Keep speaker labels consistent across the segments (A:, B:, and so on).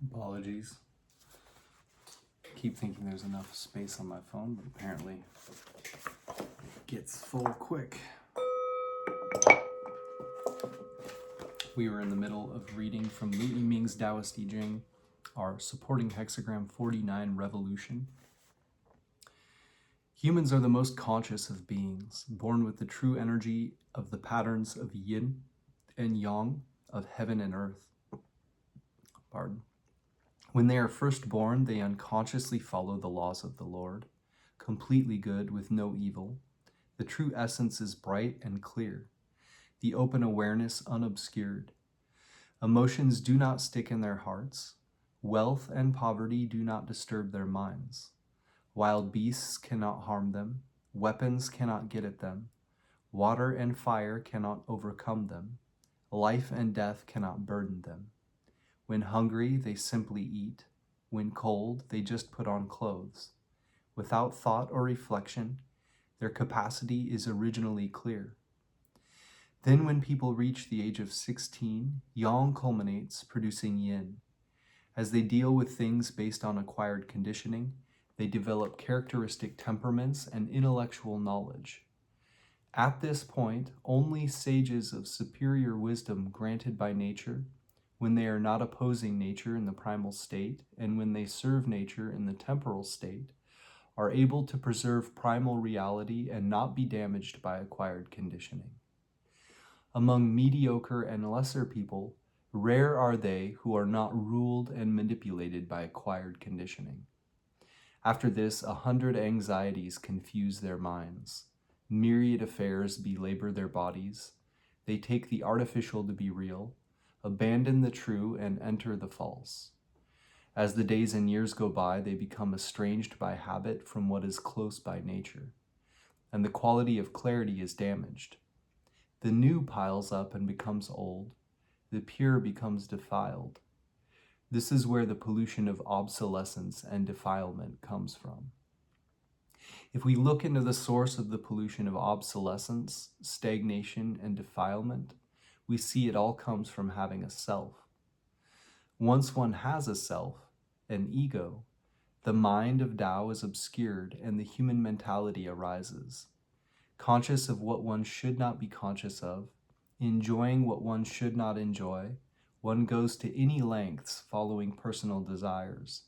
A: Apologies. Keep thinking there's enough space on my phone, but apparently it gets full quick. We were in the middle of reading from I-ming's Taoist I Ching, our supporting hexagram 49 revolution. Humans are the most conscious of beings, born with the true energy of the patterns of yin and yang, of heaven and earth. When they are first born, they unconsciously follow the laws of the Lord, completely good with no evil. The true essence is bright and clear, the open awareness unobscured. Emotions do not stick in their hearts. Wealth and poverty do not disturb their minds. Wild beasts cannot harm them. Weapons cannot get at them. Water and fire cannot overcome them. Life and death cannot burden them. When hungry, they simply eat. When cold, they just put on clothes. Without thought or reflection, their capacity is originally clear. Then when people reach the age of 16, yang culminates, producing yin. As they deal with things based on acquired conditioning, they develop characteristic temperaments and intellectual knowledge. At this point, only sages of superior wisdom granted by nature, when they are not opposing nature in the primal state, and when they serve nature in the temporal state, are able to preserve primal reality and not be damaged by acquired conditioning. Among mediocre and lesser people, rare are they who are not ruled and manipulated by acquired conditioning. After this, 100 anxieties confuse their minds. Myriad affairs belabor their bodies. They take the artificial to be real, abandon the true, and enter the false. As the days and years go by, they become estranged by habit from what is close by nature, and the quality of clarity is damaged. The new piles up and becomes old. The pure becomes defiled. This is where the pollution of obsolescence and defilement comes from. If we look into the source of the pollution of obsolescence, stagnation, and defilement, we see it all comes from having a self. Once one has a self, an ego, the mind of Tao is obscured and the human mentality arises. Conscious of what one should not be conscious of, enjoying what one should not enjoy, one goes to any lengths following personal desires.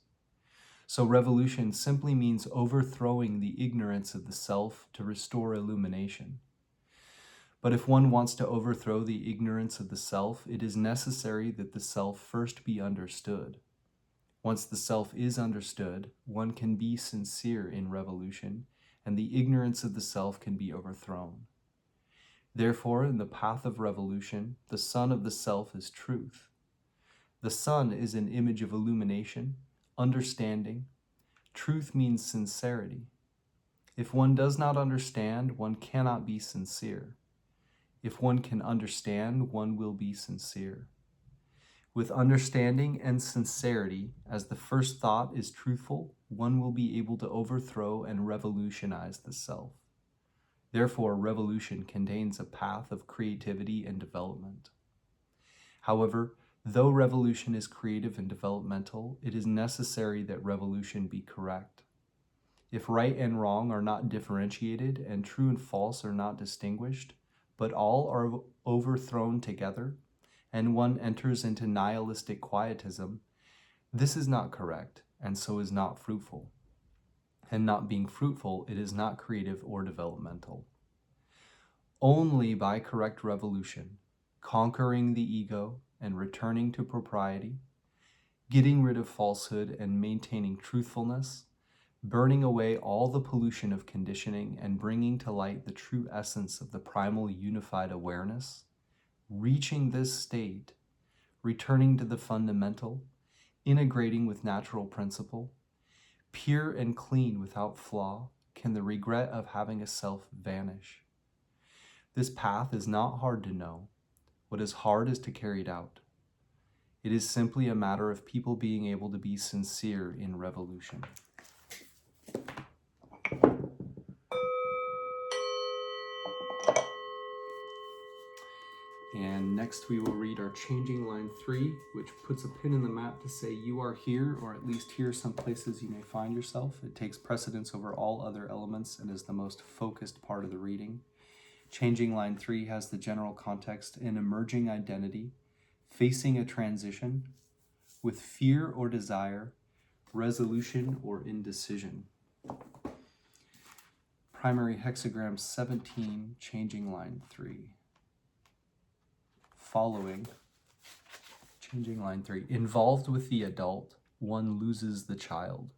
A: So revolution simply means overthrowing the ignorance of the self to restore illumination. But if one wants to overthrow the ignorance of the self, it is necessary that the self first be understood. Once the self is understood, one can be sincere in revolution, and the ignorance of the self can be overthrown. Therefore, in the path of revolution, the sun of the self is truth. The sun is an image of illumination, understanding. Truth means sincerity. If one does not understand, one cannot be sincere. If one can understand, one will be sincere. With understanding and sincerity, as the first thought is truthful, one will be able to overthrow and revolutionize the self. Therefore, revolution contains a path of creativity and development. However, though revolution is creative and developmental, it is necessary that revolution be correct. If right and wrong are not differentiated and true and false are not distinguished, but all are overthrown together, and one enters into nihilistic quietism, this is not correct, and so is not fruitful. And not being fruitful, it is not creative or developmental. Only by correct revolution, conquering the ego and returning to propriety, getting rid of falsehood and maintaining truthfulness, burning away all the pollution of conditioning and bringing to light the true essence of the primal unified awareness, reaching this state, returning to the fundamental, integrating with natural principle, pure and clean without flaw, can the regret of having a self vanish. This path is not hard to know. What is hard is to carry it out. It is simply a matter of people being able to be sincere in revolution. And Next we will read our changing line 3, which puts a pin in the map to say you are here, or at least here are some places you may find yourself. It takes precedence over all other elements and is the most focused part of the reading. Changing line 3 has the general context: an emerging identity, facing a transition, with fear or desire, resolution or indecision. Primary hexagram 17, changing line 3. Following, changing line 3. Involved with the adult, one loses the child.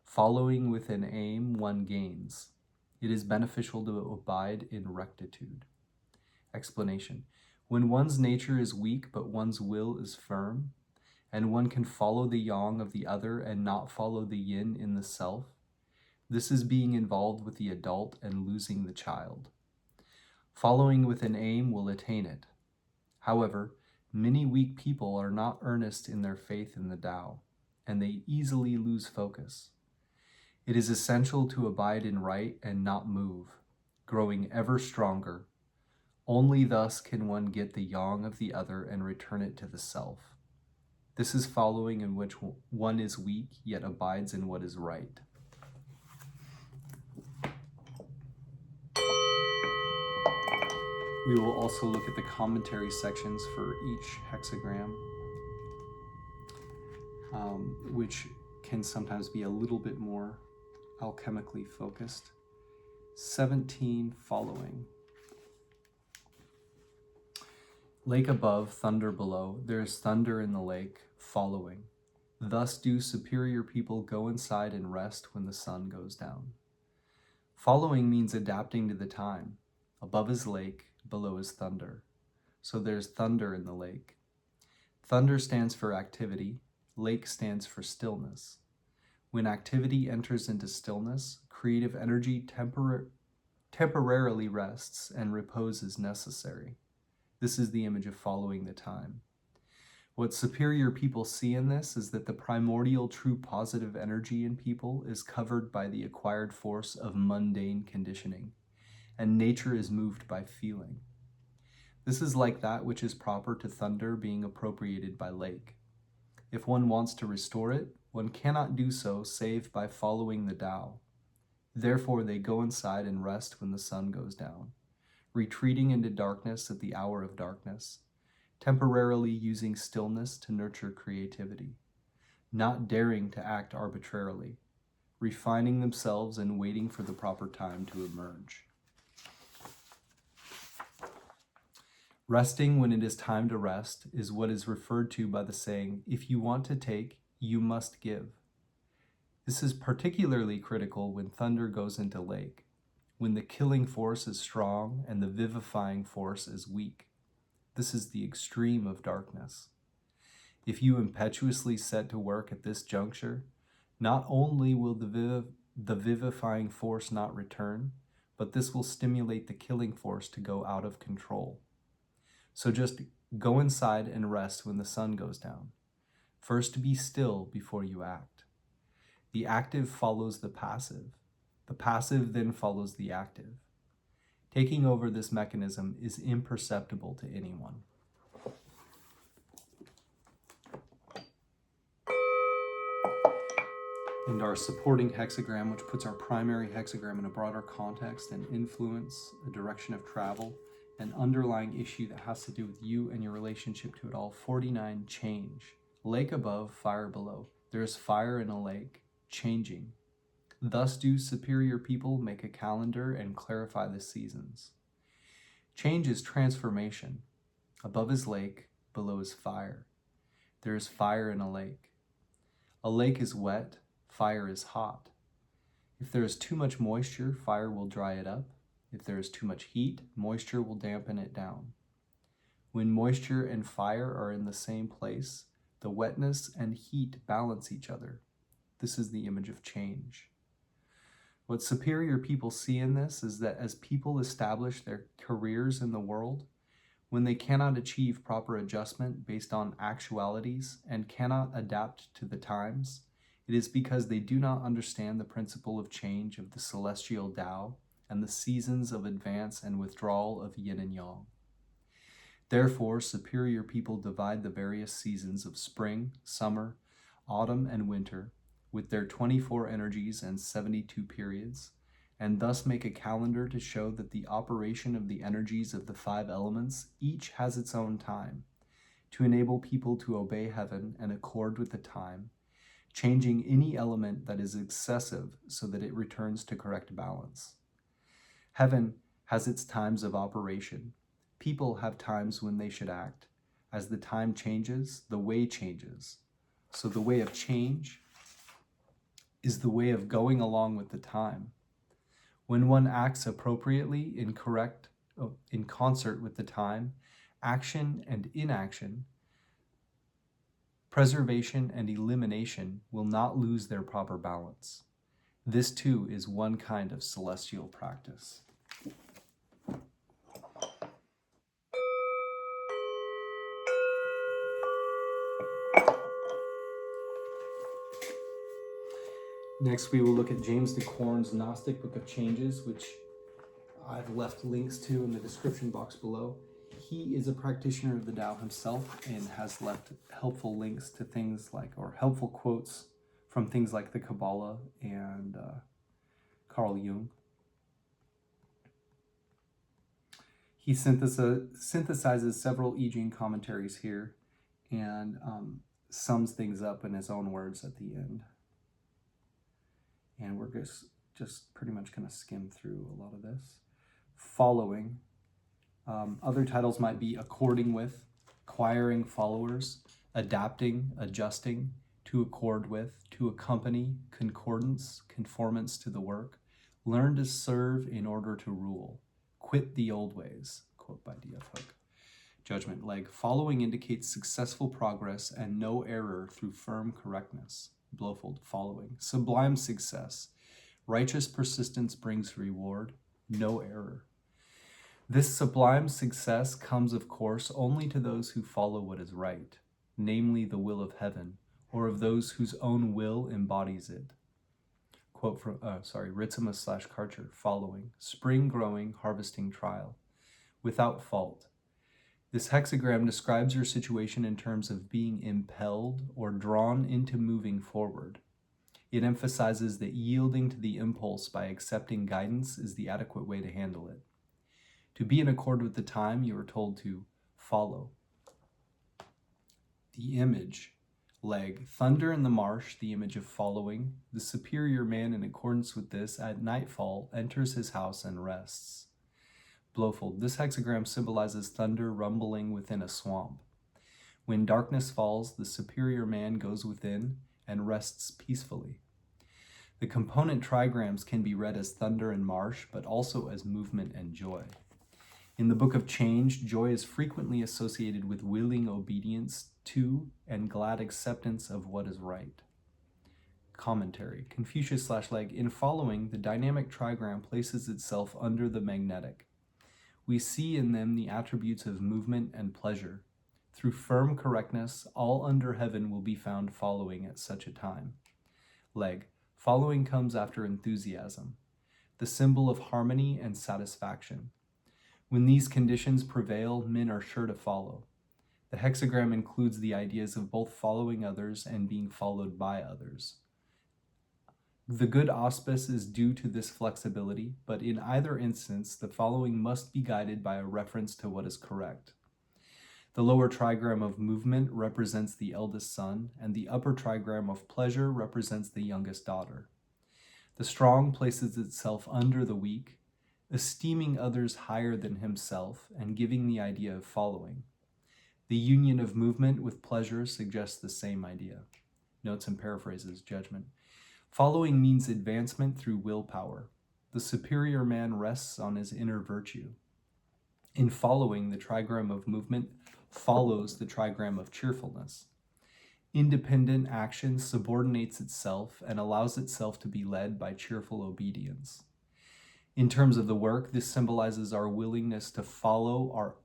A: Following with an aim, one gains. It is beneficial to abide in rectitude. Explanation. When one's nature is weak but one's will is firm, and one can follow the yang of the other and not follow the yin in the self, this is being involved with the adult and losing the child. Following with an aim will attain it. However, many weak people are not earnest in their faith in the Tao, and they easily lose focus. It is essential to abide in right and not move, growing ever stronger. Only thus can one get the yang of the other and return it to the self. This is following in which one is weak, yet abides in what is right. We will also look at the commentary sections for each hexagram, which can sometimes be a little bit more alchemically focused. 17, following. Lake above, thunder below. There is thunder in the lake, following. Thus do superior people go inside and rest when the sun goes down. Following means adapting to the time. Above is lake, below is thunder. So there's thunder in the lake. Thunder stands for activity. Lake stands for stillness. When activity enters into stillness, creative energy temporarily rests and repose is necessary. This is the image of following the time. What superior people see in this is that the primordial true positive energy in people is covered by the acquired force of mundane conditioning, and nature is moved by feeling. This is like that which is proper to thunder being appropriated by lake. If one wants to restore it, one cannot do so save by following the Tao. Therefore they go inside and rest when the sun goes down, retreating into darkness at the hour of darkness, temporarily using stillness to nurture creativity, not daring to act arbitrarily, refining themselves and waiting for the proper time to emerge. Resting when it is time to rest is what is referred to by the saying, if you want to take, you must give. This is particularly critical when thunder goes into lake, when the killing force is strong and the vivifying force is weak. This is the extreme of darkness. If you impetuously set to work at this juncture, not only will the vivifying force not return, but this will stimulate the killing force to go out of control. So just go inside and rest when the sun goes down. First be still before you act. The active follows the passive. The passive then follows the active. Taking over this mechanism is imperceptible to anyone. And our supporting hexagram, which puts our primary hexagram in a broader context and influence, a direction of travel, an underlying issue that has to do with you and your relationship to it all. 49, change. Lake above, fire below. There is fire in a lake, changing. Thus do superior people make a calendar and clarify the seasons. Change is transformation. Above is lake, below is fire. There is fire in a lake. A lake is wet, fire is hot. If there is too much moisture, fire will dry it up. If there is too much heat, moisture will dampen it down. When moisture and fire are in the same place, the wetness and heat balance each other. This is the image of change. What superior people see in this is that as people establish their careers in the world, when they cannot achieve proper adjustment based on actualities and cannot adapt to the times, it is because they do not understand the principle of change of the celestial Tao and the seasons of advance and withdrawal of yin and yang. Therefore, superior people divide the various seasons of spring, summer, autumn, and winter with their 24 energies and 72 periods, and thus make a calendar to show that the operation of the energies of the 5 elements each has its own time, to enable people to obey heaven and accord with the time, changing any element that is excessive so that it returns to correct balance. Heaven has its times of operation. People have times when they should act. As the time changes, the way changes. So the way of change is the way of going along with the time. When one acts appropriately in concert with the time, action and inaction, preservation and elimination will not lose their proper balance. This too is one kind of celestial practice. Next, we will look at James Dekorne's Gnostic Book of Changes, which I've left links to in the description box below. He is a practitioner of the Tao himself and has left helpful links to things like, or helpful quotes from things like the Kabbalah and Carl Jung. He synthesizes several I Ching commentaries here and sums things up in his own words at the end. And we're just pretty much going to skim through a lot of this. Following. Other titles might be according with, acquiring followers, adapting, adjusting, to accord with, to accompany, concordance, conformance to the work, learn to serve in order to rule, quit the old ways, quote by D.F. Hook. Judgment leg. Following indicates successful progress and no error through firm correctness. Blowfold. Following. Sublime success. Righteous persistence brings reward, no error. This sublime success comes, of course, only to those who follow what is right, namely the will of heaven, or of those whose own will embodies it. Quote from, Ritzimus/Karcher, following. Spring growing, harvesting trial. Without fault. This hexagram describes your situation in terms of being impelled or drawn into moving forward. It emphasizes that yielding to the impulse by accepting guidance is the adequate way to handle it. To be in accord with the time, you are told to follow. The image, leg, thunder in the marsh, the image of following. The superior man, in accordance with this, at nightfall, enters his house and rests. Blowfold. This hexagram symbolizes thunder rumbling within a swamp. When darkness falls, the superior man goes within and rests peacefully. The component trigrams can be read as thunder and marsh, but also as movement and joy. In the Book of Change, joy is frequently associated with willing obedience to and glad acceptance of what is right. Commentary. Confucius/Leg. In following, the dynamic trigram places itself under the magnetic. We see in them the attributes of movement and pleasure. Through firm correctness, all under heaven will be found following at such a time. Leg. Following comes after enthusiasm, the symbol of harmony and satisfaction. When these conditions prevail, men are sure to follow. The hexagram includes the ideas of both following others and being followed by others. The good auspice is due to this flexibility, but in either instance, the following must be guided by a reference to what is correct. The lower trigram of movement represents the eldest son, and the upper trigram of pleasure represents the youngest daughter. The strong places itself under the weak, esteeming others higher than himself, and giving the idea of following. The union of movement with pleasure suggests the same idea. Notes and paraphrases. Judgment. Following means advancement through willpower. The superior man rests on his inner virtue. In following, the trigram of movement follows the trigram of cheerfulness. Independent action subordinates itself and allows itself to be led by cheerful obedience. In terms of the work, this symbolizes our willingness to follow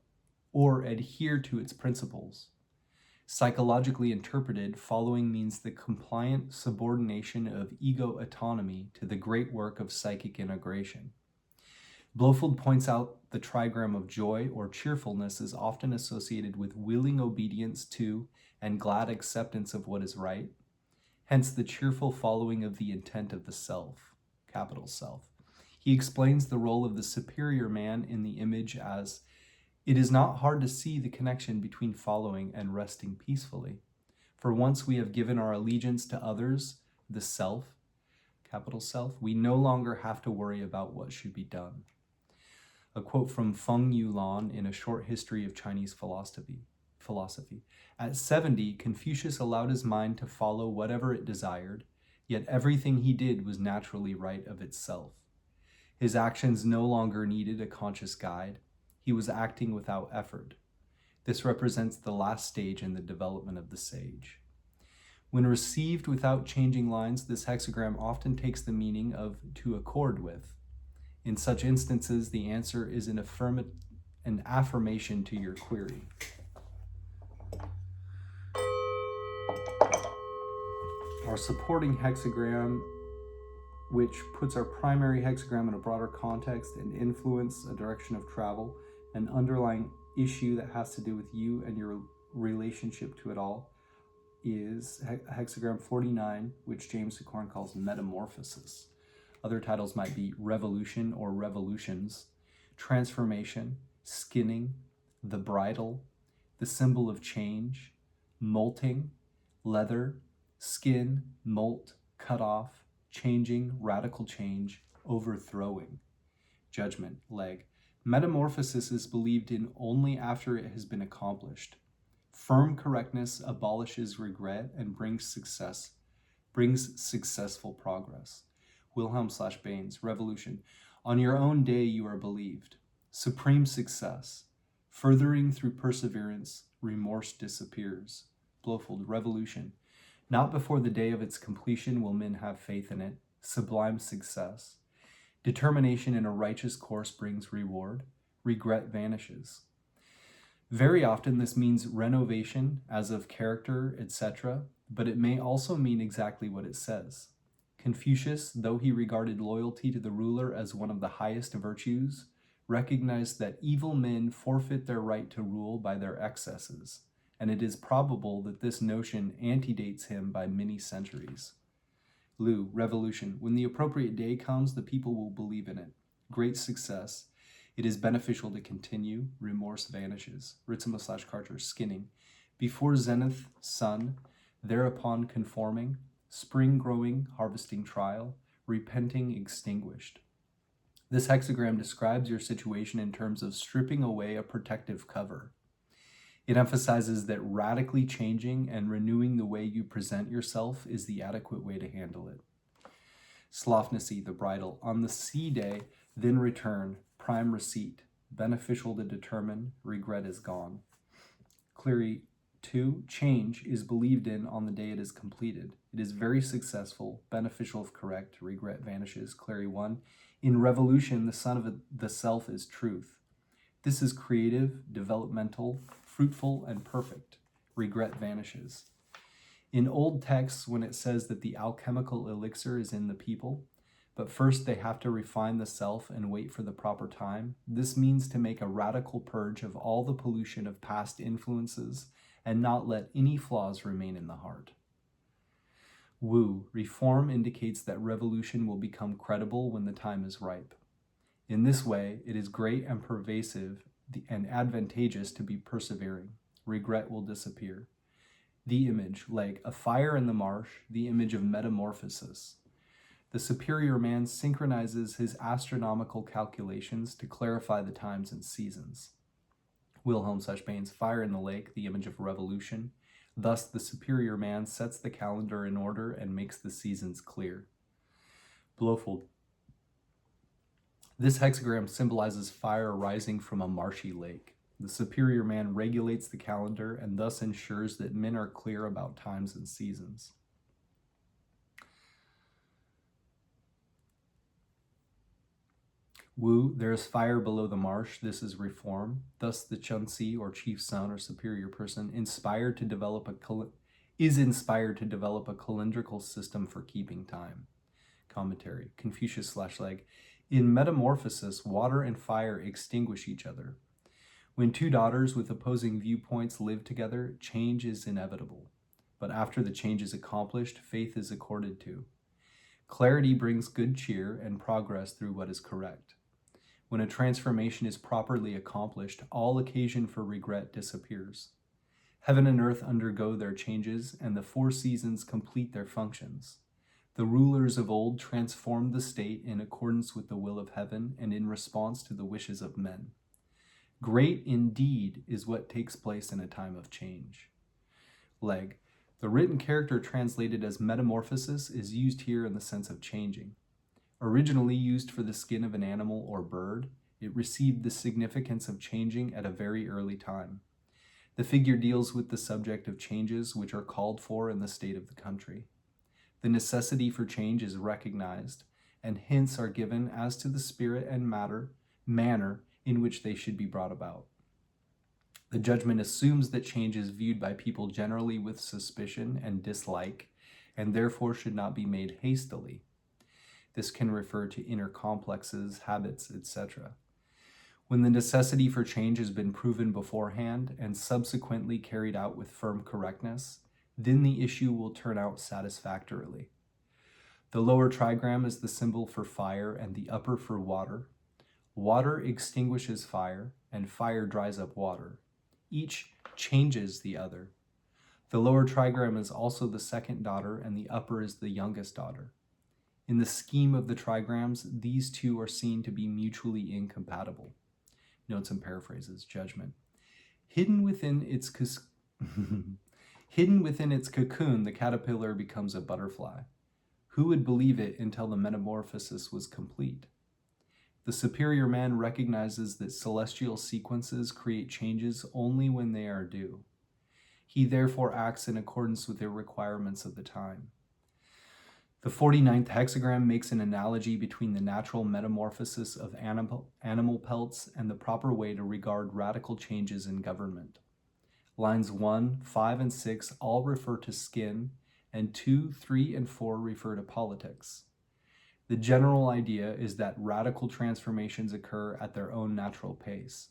A: or adhere to its principles. Psychologically interpreted, following means the compliant subordination of ego autonomy to the great work of psychic integration. Blowfold points out The trigram of joy or cheerfulness is often associated with willing obedience to and glad acceptance of what is right, hence the cheerful following of the intent of the self, capital Self. He explains the role of the superior man in the image as, it is not hard to see the connection between following and resting peacefully. For once we have given our allegiance to others, the self, capital Self, we no longer have to worry about what should be done. A quote from Feng Yulan in A Short History of Chinese Philosophy. At 70, Confucius allowed his mind to follow whatever it desired, yet everything he did was naturally right of itself. His actions no longer needed a conscious guide. He was acting without effort. This represents the last stage in the development of the sage. When received without changing lines, this hexagram often takes the meaning of to accord with. In such instances, the answer is an affirmation to your query. Our supporting hexagram, which puts our primary hexagram in a broader context and influence a direction of travel, an underlying issue that has to do with you and your relationship to it all, is hexagram 49, which James Dekorne calls metamorphosis. Other titles might be revolution or revolutions, transformation, skinning, the bridle, the symbol of change, molting, leather, skin, molt, cut off, changing, radical change, overthrowing, judgment, leg. Metamorphosis is believed in only after it has been accomplished. Firm correctness abolishes regret and brings successful progress. Wilhelm/Baines, Revolution. On your own day you are believed. Supreme success. Furthering through perseverance, remorse disappears. Blofeld, Revolution. Not before the day of its completion will men have faith in it. Sublime success. Determination in a righteous course brings reward. Regret vanishes. Very often this means renovation, as of character, etc., but it may also mean exactly what it says. Confucius, though he regarded loyalty to the ruler as one of the highest virtues, recognized that evil men forfeit their right to rule by their excesses, and it is probable that this notion antedates him by many centuries. Liu, Revolution. When the appropriate day comes, the people will believe in it. Great success. It is beneficial to continue. Remorse vanishes. Ritzema/Karcher, Skinning. Before zenith, sun. Thereupon conforming. Spring growing, harvesting trial. Repenting, extinguished. This hexagram describes your situation in terms of stripping away a protective cover. It emphasizes that radically changing and renewing the way you present yourself is the adequate way to handle it. Slofnacy, the bridle. On the sea day, then return, prime receipt, beneficial to determine, regret is gone. Cleary, 2, change is believed in on the day it is completed. It is very successful, beneficial if correct, regret vanishes. Cleary, 1, in revolution, the son of the self is truth. This is creative, developmental, fruitful, and perfect. Regret vanishes. In old texts, when it says that the alchemical elixir is in the people, but first they have to refine the self and wait for the proper time, this means to make a radical purge of all the pollution of past influences and not let any flaws remain in the heart. Wu, reform indicates that revolution will become credible when the time is ripe. In this way, it is great and pervasive and advantageous to be persevering. Regret will disappear. The image, like a fire in the marsh, the image of metamorphosis. The superior man synchronizes his astronomical calculations to clarify the times and seasons. Wilhelm/Baines, fire in the lake, the image of revolution. Thus, the superior man sets the calendar in order and makes the seasons clear. Blofeld. This hexagram symbolizes fire rising from a marshy lake. The superior man regulates the calendar and thus ensures that men are clear about times and seasons. Wu, there is fire below the marsh. This is reform. Thus, the Chunsi, or chief son or superior person, is inspired to develop a calendrical system for keeping time. Commentary. Confucius/Leg. In metamorphosis, water and fire extinguish each other. When two daughters with opposing viewpoints live together, change is inevitable. But after the change is accomplished, faith is accorded to. Clarity brings good cheer and progress through what is correct. When a transformation is properly accomplished, all occasion for regret disappears. Heaven and earth undergo their changes, and the four seasons complete their functions. The rulers of old transformed the state in accordance with the will of heaven and in response to the wishes of men. Great indeed is what takes place in a time of change. Leg. The written character translated as metamorphosis is used here in the sense of changing. Originally used for the skin of an animal or bird, it received the significance of changing at a very early time. The figure deals with the subject of changes which are called for in the state of the country. The necessity for change is recognized, and hints are given as to the spirit and manner in which they should be brought about. The judgment assumes that change is viewed by people generally with suspicion and dislike, and therefore should not be made hastily. This can refer to inner complexes, habits, etc. When the necessity for change has been proven beforehand and subsequently carried out with firm correctness, then the issue will turn out satisfactorily. The lower trigram is the symbol for fire and the upper for water. Water extinguishes fire, and fire dries up water. Each changes the other. The lower trigram is also the second daughter, and the upper is the youngest daughter. In the scheme of the trigrams, these two are seen to be mutually incompatible. Notes and paraphrases. Judgment. Hidden within its cocoon, the caterpillar becomes a butterfly. Who would believe it until the metamorphosis was complete? The superior man recognizes that celestial sequences create changes only when they are due. He therefore acts in accordance with the requirements of the time. The 49th hexagram makes an analogy between the natural metamorphosis of animal pelts and the proper way to regard radical changes in government. Lines 1, 5, and 6 all refer to skin, and 2, 3, and 4 refer to politics. The general idea is that radical transformations occur at their own natural pace.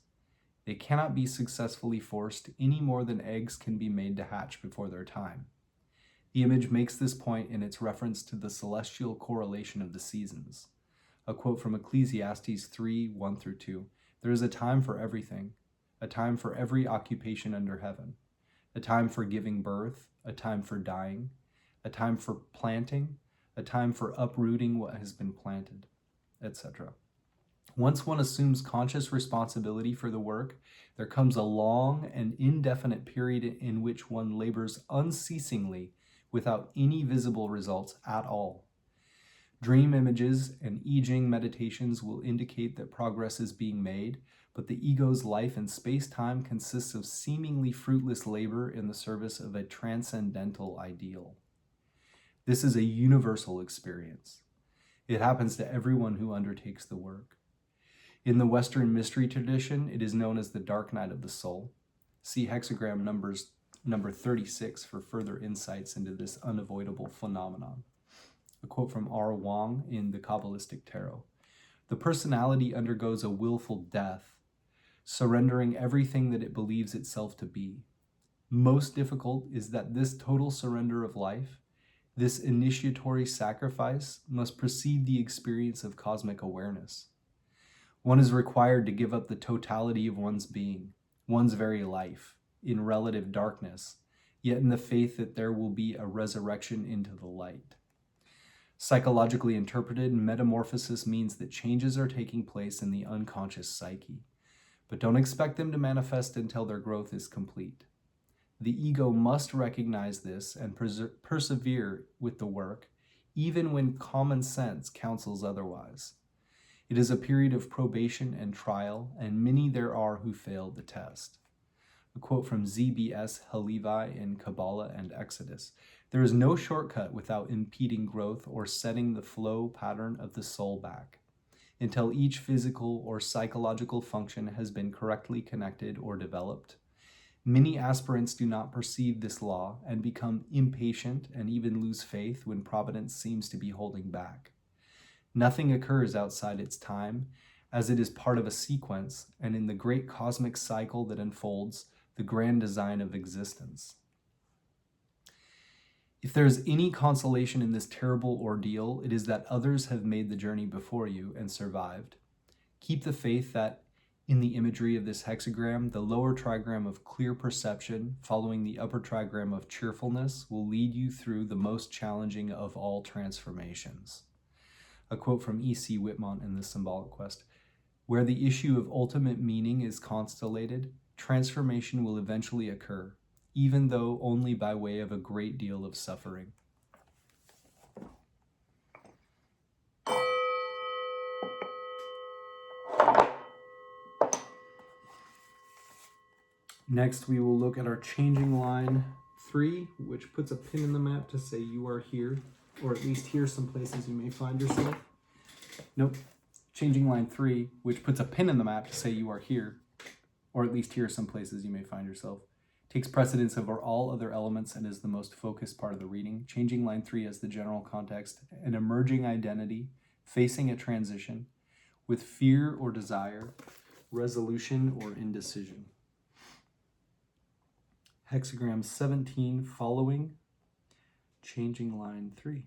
A: They cannot be successfully forced any more than eggs can be made to hatch before their time. The image makes this point in its reference to the celestial correlation of the seasons. A quote from Ecclesiastes 3, 1 through 2. There is a time for everything, a time for every occupation under heaven, a time for giving birth, a time for dying, a time for planting, a time for uprooting what has been planted, etc. Once one assumes conscious responsibility for the work, there comes a long and indefinite period in which one labors unceasingly without any visible results at all. Dream images and I Ching meditations will indicate that progress is being made, but the ego's life in space-time consists of seemingly fruitless labor in the service of a transcendental ideal. This is a universal experience. It happens to everyone who undertakes the work. In the Western mystery tradition, it is known as the dark night of the soul. See hexagram number 36 for further insights into this unavoidable phenomenon. A quote from R. Wang in the Kabbalistic Tarot. The personality undergoes a willful death, surrendering everything that it believes itself to be. Most difficult is that this total surrender of life, this initiatory sacrifice, must precede the experience of cosmic awareness. One is required to give up the totality of one's being, one's very life, in relative darkness, yet in the faith that there will be a resurrection into the light. Psychologically interpreted, metamorphosis means that changes are taking place in the unconscious psyche, but don't expect them to manifest until their growth is complete. The ego must recognize this and persevere with the work, even when common sense counsels otherwise. It is a period of probation and trial, and many there are who fail the test. A quote from ZBS Halevi in Kabbalah and Exodus. There is no shortcut without impeding growth or setting the flow pattern of the soul back, until each physical or psychological function has been correctly connected or developed. Many aspirants do not perceive this law and become impatient and even lose faith when providence seems to be holding back. Nothing occurs outside its time, as it is part of a sequence and in the great cosmic cycle that unfolds the grand design of existence. If there is any consolation in this terrible ordeal, it is that others have made the journey before you and survived. Keep the faith that, in the imagery of this hexagram, the lower trigram of clear perception, following the upper trigram of cheerfulness, will lead you through the most challenging of all transformations. A quote from E.C. Whitmont in The Symbolic Quest. Where the issue of ultimate meaning is constellated, transformation will eventually occur, even though only by way of a great deal of suffering. Next, we will look at our changing line 3, which puts a pin in the map to say you are here, or at least here some places you may find yourself. Nope. Changing line 3, which puts a pin in the map to say you are here, or at least here some places you may find yourself, takes precedence over all other elements and is the most focused part of the reading. Changing line 3 as the general context, an emerging identity, facing a transition, with fear or desire, resolution or indecision. Hexagram 17 following, changing line 3.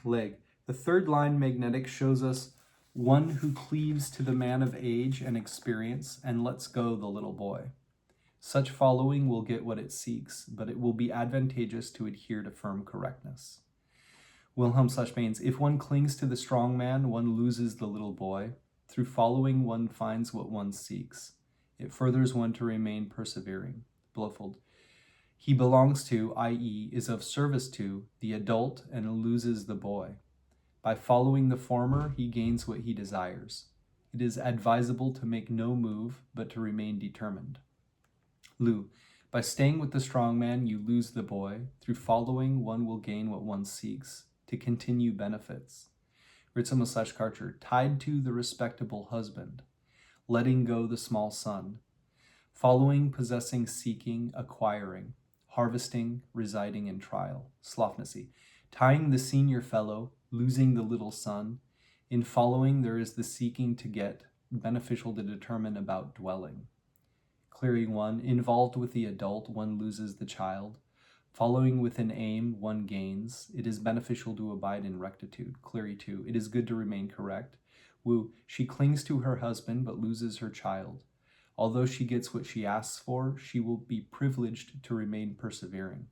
A: Leg. The third line magnetic shows us one who cleaves to the man of age and experience and lets go the little boy. Such following will get what it seeks, but it will be advantageous to adhere to firm correctness. Wilhelm Baines, if one clings to the strong man, one loses the little boy. Through following, one finds what one seeks. It furthers one to remain persevering. Blofeld, he belongs to, i.e., is of service to, the adult and loses the boy. By following the former, he gains what he desires. It is advisable to make no move, but to remain determined. Lu, by staying with the strong man, you lose the boy. Through following, one will gain what one seeks, to continue benefits. Ritsumo/Karcher, tied to the respectable husband, letting go the small son. Following, possessing, seeking, acquiring, harvesting, residing in trial. Slofnessy, tying the senior fellow, losing the little son. In following, there is the seeking to get, beneficial to determine about dwelling. Clearing 1, involved with the adult, one loses the child. Following with an aim, one gains. It is beneficial to abide in rectitude. Cleary 2, it is good to remain correct. Wu, she clings to her husband but loses her child. Although she gets what she asks for, she will be privileged to remain persevering.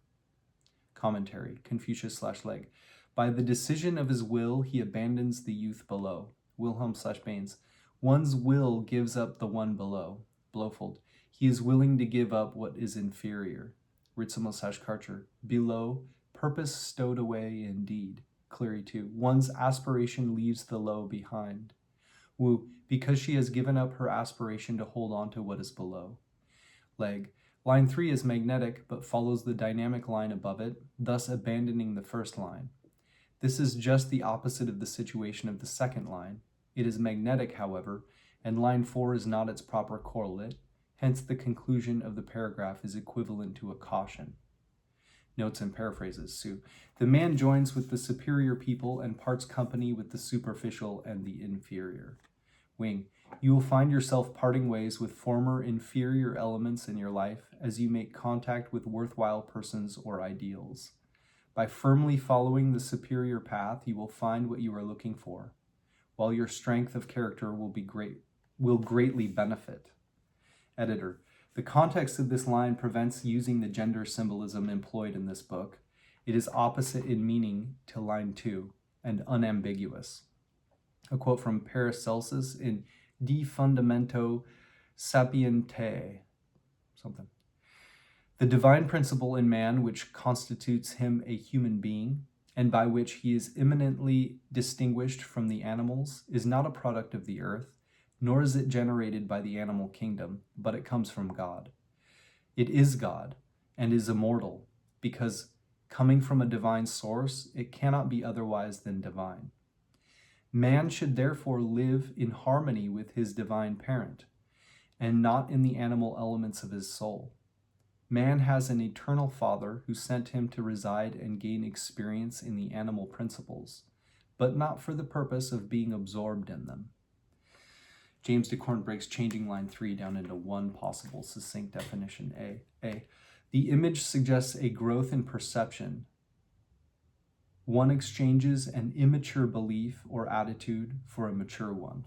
A: Commentary, Confucius/Leg. By the decision of his will, he abandons the youth below. Wilhelm/Baines. One's will gives up the one below. Blofeld. He is willing to give up what is inferior. Ritsumo/Karcher. Below, purpose stowed away indeed. Cleary 2. One's aspiration leaves the low behind. Wu, because she has given up her aspiration to hold on to what is below. Leg. Line 3 is magnetic, but follows the dynamic line above it, thus abandoning the first line. This is just the opposite of the situation of the second line. It is magnetic, however, and line 4 is not its proper correlate, hence the conclusion of the paragraph is equivalent to a caution. Notes and paraphrases, Sue. The man joins with the superior people and parts company with the superficial and the inferior. Wing, you will find yourself parting ways with former inferior elements in your life as you make contact with worthwhile persons or ideals. By firmly following the superior path, you will find what you are looking for, while your strength of character will greatly benefit. Editor, the context of this line prevents using the gender symbolism employed in this book. It is opposite in meaning to line 2 and unambiguous. A quote from Paracelsus in De Fundamento Sapientiae, something. The divine principle in man which constitutes him a human being, and by which he is eminently distinguished from the animals, is not a product of the earth, nor is it generated by the animal kingdom, but it comes from God. It is God, and is immortal, because coming from a divine source, it cannot be otherwise than divine. Man should therefore live in harmony with his divine parent, and not in the animal elements of his soul. Man has an eternal Father who sent him to reside and gain experience in the animal principles, but not for the purpose of being absorbed in them. James Dekorne breaks changing line 3 down into one possible succinct definition. A. The image suggests a growth in perception. One exchanges an immature belief or attitude for a mature one.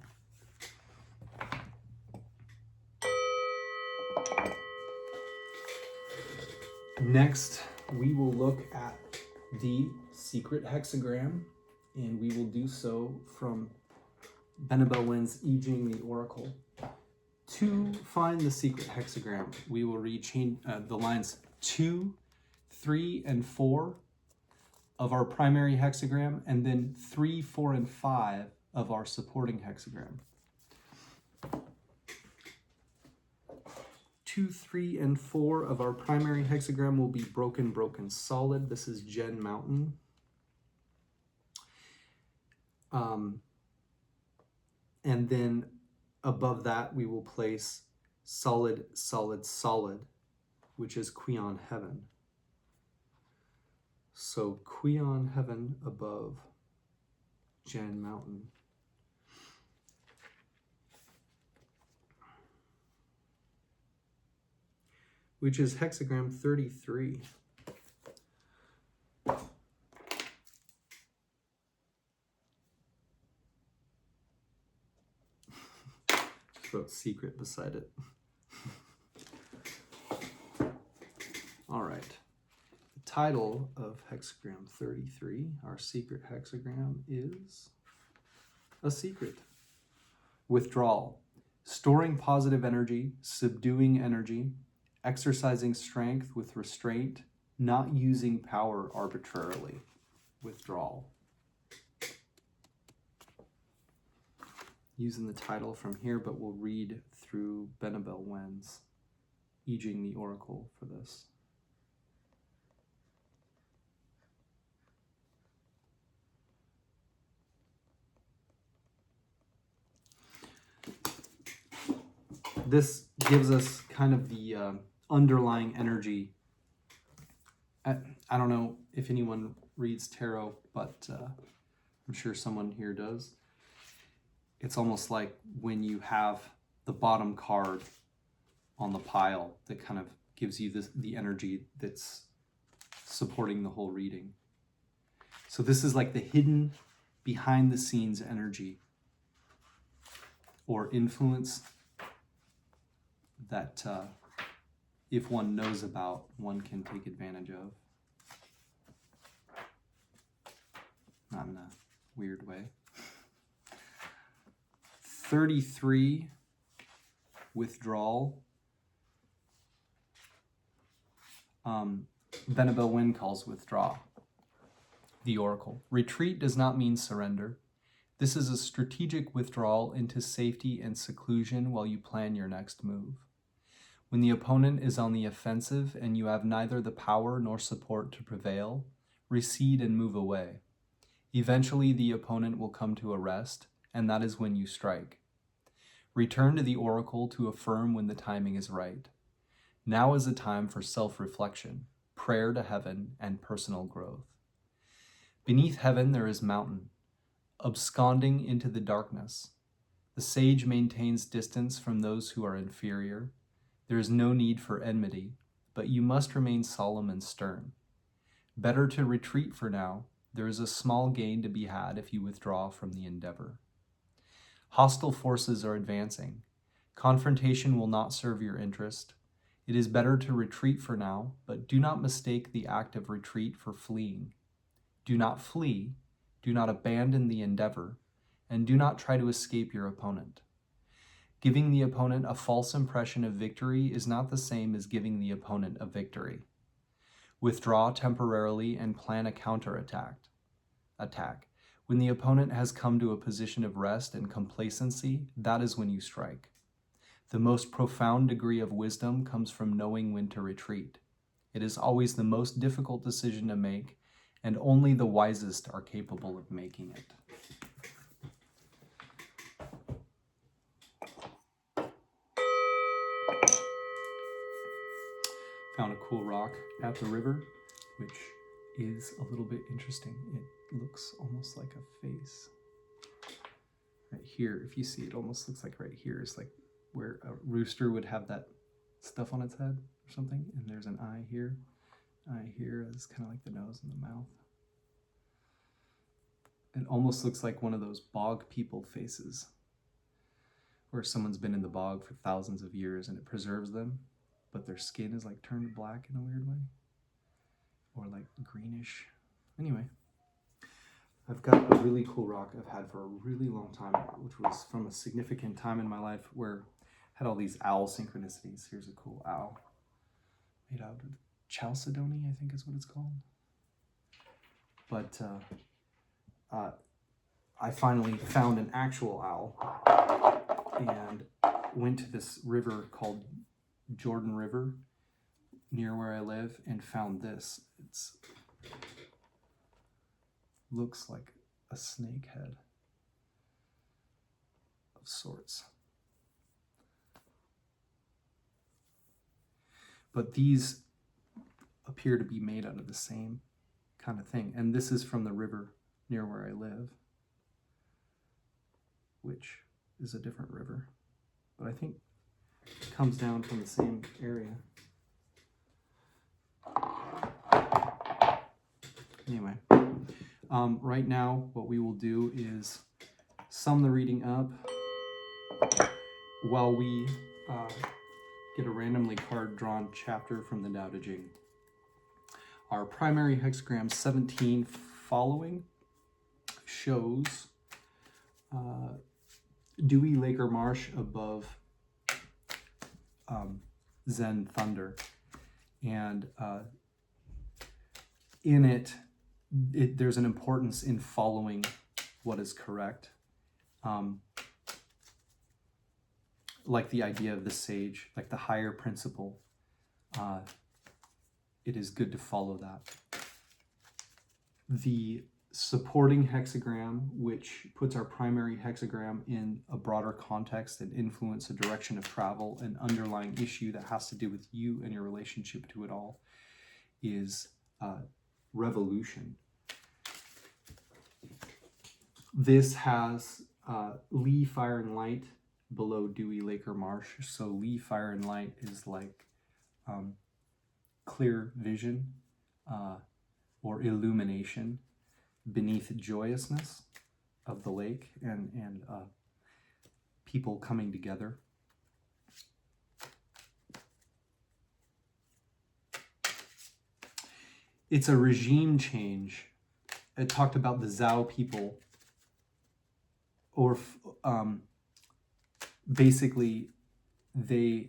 A: Next, we will look at the secret hexagram, and we will do so from Benabel Wen's I-ming, the Oracle. To find the secret hexagram, we will read the lines 2, 3, and 4 of our primary hexagram, and then 3, 4, and 5 of our supporting hexagram. 2, 3, and 4 of our primary hexagram will be broken, broken, solid. This is Gen Mountain. And then above that, we will place solid, solid, solid, which is Kuion Heaven. So Kuion Heaven above Gen Mountain. Which is hexagram 33. Just wrote secret beside it. All right. The title of hexagram 33, our secret hexagram, is A Secret. Withdrawal. Storing positive energy, subduing energy, exercising strength with restraint, not using power arbitrarily. Withdrawal. Using the title from here, but we'll read through Benabel Wen's I-ming, the Oracle, for this. This gives us kind of the underlying energy. I don't know if anyone reads tarot, but I'm sure someone here does. It's almost like when you have the bottom card on the pile that kind of gives you the energy that's supporting the whole reading. So this is like the hidden behind the scenes energy or influence that if one knows about, one can take advantage of. Not in a weird way. 33, withdrawal. Benabel Wen calls withdraw. The Oracle. Retreat does not mean surrender. This is a strategic withdrawal into safety and seclusion while you plan your next move. When the opponent is on the offensive and you have neither the power nor support to prevail, recede and move away. Eventually, the opponent will come to a rest, and that is when you strike. Return to the Oracle to affirm when the timing is right. Now is a time for self-reflection, prayer to heaven, and personal growth. Beneath heaven there is mountain, absconding into the darkness. The sage maintains distance from those who are inferior. There is no need for enmity, but you must remain solemn and stern. Better to retreat for now. There is a small gain to be had if you withdraw from the endeavor. Hostile forces are advancing. Confrontation will not serve your interest. It is better to retreat for now, but do not mistake the act of retreat for fleeing. Do not flee, do not abandon the endeavor, and do not try to escape your opponent. Giving the opponent a false impression of victory is not the same as giving the opponent a victory. Withdraw temporarily and plan a counterattack. When the opponent has come to a position of rest and complacency, that is when you strike. The most profound degree of wisdom comes from knowing when to retreat. It is always the most difficult decision to make, and only the wisest are capable of making it. Found a cool rock at the river, which is a little bit interesting. It looks almost like a face. Right here, if you see, it almost looks like right here is like where a rooster would have that stuff on its head or something. And there's an eye here. Eye here is kind of like the nose and the mouth. It almost looks like one of those bog people faces, where someone's been in the bog for thousands of years and it preserves them, but their skin is like turned black in a weird way, or like greenish. Anyway, I've got a really cool rock I've had for a really long time, which was from a significant time in my life where I had all these owl synchronicities. Here's a cool owl made out of chalcedony, I think is what it's called. But I finally found an actual owl and went to this river called Jordan River near where I live and found this. It's looks like a snake head of sorts. But these appear to be made out of the same kind of thing. And this is from the river near where I live, which is a different river, but I think it comes down from the same area. Anyway, right now what we will do is sum the reading up while we get a randomly card drawn chapter from the Tao Te Ching. Our primary hexagram 17 following shows dewy Laker Marsh above Zen Thunder, and in it there's an importance in following what is correct, like the idea of the sage, like the higher principle. It is good to follow that. The supporting hexagram, which puts our primary hexagram in a broader context and influence a direction of travel, an underlying issue that has to do with you and your relationship to it all, is revolution. This has Lee, fire, and light below dewy Laker Marsh. So Lee, fire, and light is like clear vision or illumination beneath joyousness of the lake and people coming together. It's a regime change. It talked about the Zhao people, or basically they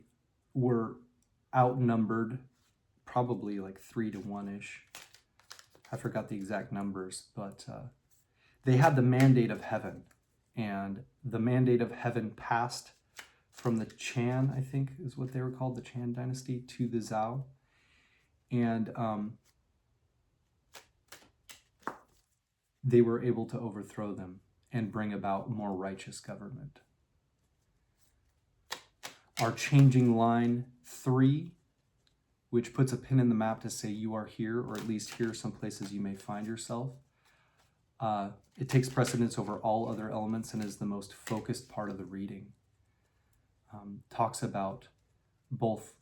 A: were outnumbered, probably like 3-to-1-ish. I forgot the exact numbers, but they had the mandate of heaven, and the mandate of heaven passed from the Chan, I think is what they were called, the Chan dynasty, to the Zhao. And they were able to overthrow them and bring about more righteous government. Our changing line 3, which puts a pin in the map to say you are here, or at least here are some places you may find yourself. It takes precedence over all other elements and is the most focused part of the reading. Talks about both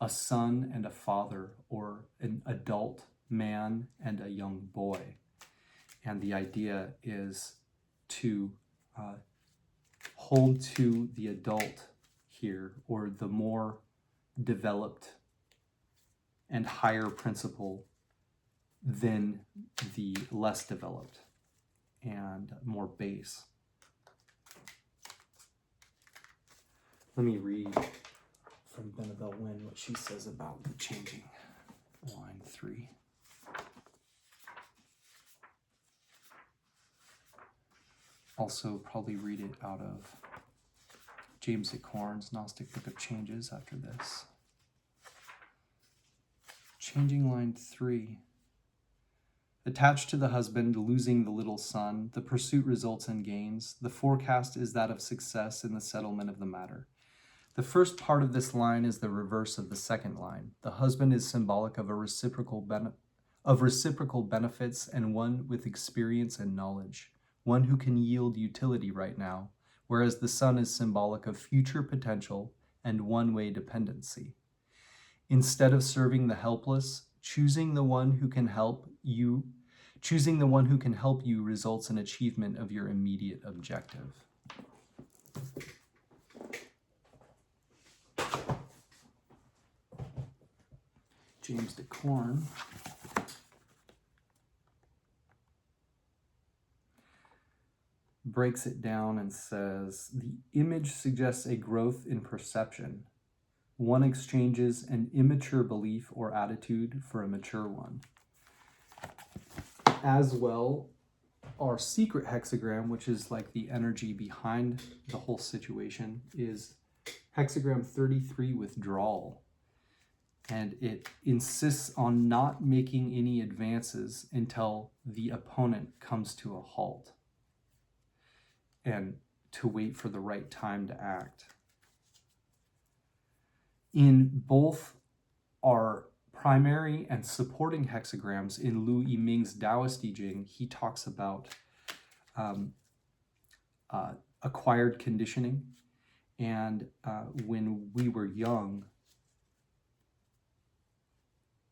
A: a son and a father, or an adult man and a young boy. And the idea is to hold to the adult here, or the more developed and higher principle than the less developed and more base. Let me read from Benabel Wynn what she says about the changing line 3. Also probably read it out of James Dekorne's Gnostic Book of Changes after this. Changing line 3. Attached to the husband, losing the little son, the pursuit results in gains. The forecast is that of success in the settlement of the matter. The first part of this line is the reverse of the second line. The husband is symbolic of a reciprocal of reciprocal benefits, and one with experience and knowledge, one who can yield utility right now, whereas the sun is symbolic of future potential and one-way dependency. Instead of serving the helpless, choosing the one who can help you results in achievement of your immediate objective. James Dekorne breaks it down and says, the image suggests a growth in perception. One exchanges an immature belief or attitude for a mature one. As well, our secret hexagram, which is like the energy behind the whole situation, is hexagram 33, Withdrawal. And it insists on not making any advances until the opponent comes to a halt, and to wait for the right time to act. In both our primary and supporting hexagrams in I-ming's Taoist I Ching, he talks about acquired conditioning. And when we were young,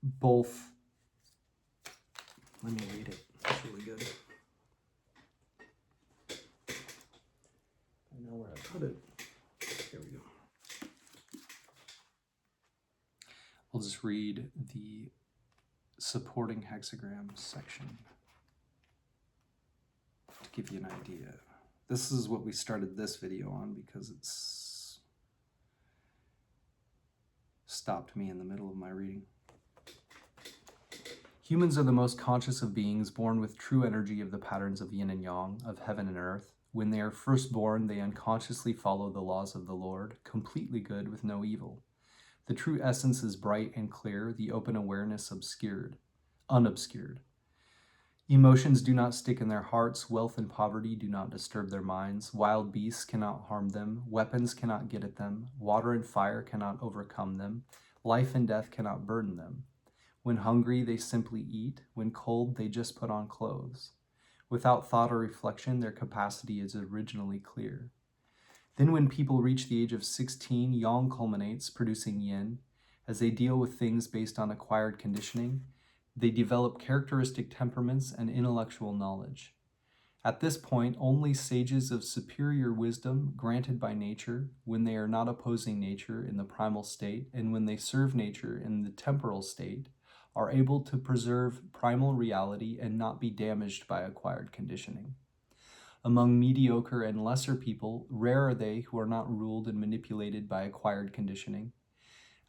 A: both, let me read it, it's really good. I know where I put it. Here we go. I'll just read the supporting hexagram section to give you an idea. This is what we started this video on because it's stopped me in the middle of my reading. Humans are the most conscious of beings, born with true energy of the patterns of yin and yang, of heaven and earth. When they are first born, they unconsciously follow the laws of the Lord, completely good with no evil. The true essence is bright and clear, the open awareness unobscured. Emotions do not stick in their hearts, wealth and poverty do not disturb their minds, wild beasts cannot harm them, weapons cannot get at them, water and fire cannot overcome them, life and death cannot burden them. When hungry, they simply eat. When cold, they just put on clothes. Without thought or reflection, their capacity is originally clear. Then when people reach the age of 16, yang culminates, producing yin. As they deal with things based on acquired conditioning, they develop characteristic temperaments and intellectual knowledge. At this point, only sages of superior wisdom granted by nature, when they are not opposing nature in the primal state, and when they serve nature in the temporal state, are able to preserve primal reality and not be damaged by acquired conditioning. Among mediocre and lesser people, rare are they who are not ruled and manipulated by acquired conditioning.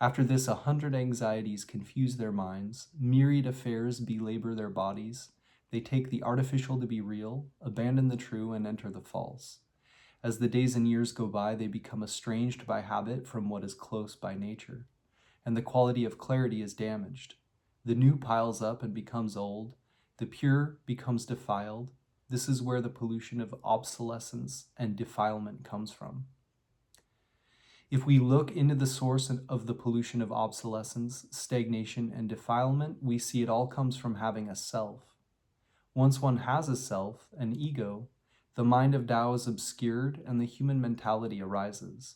A: After this, 100 anxieties confuse their minds, myriad affairs belabor their bodies. They take the artificial to be real, abandon the true, and enter the false. As the days and years go by, they become estranged by habit from what is close by nature, and the quality of clarity is damaged. The new piles up and becomes old. The pure becomes defiled. This is where the pollution of obsolescence and defilement comes from. If we look into the source of the pollution of obsolescence, stagnation, and defilement, we see it all comes from having a self. Once one has a self, an ego, the mind of Tao is obscured and the human mentality arises.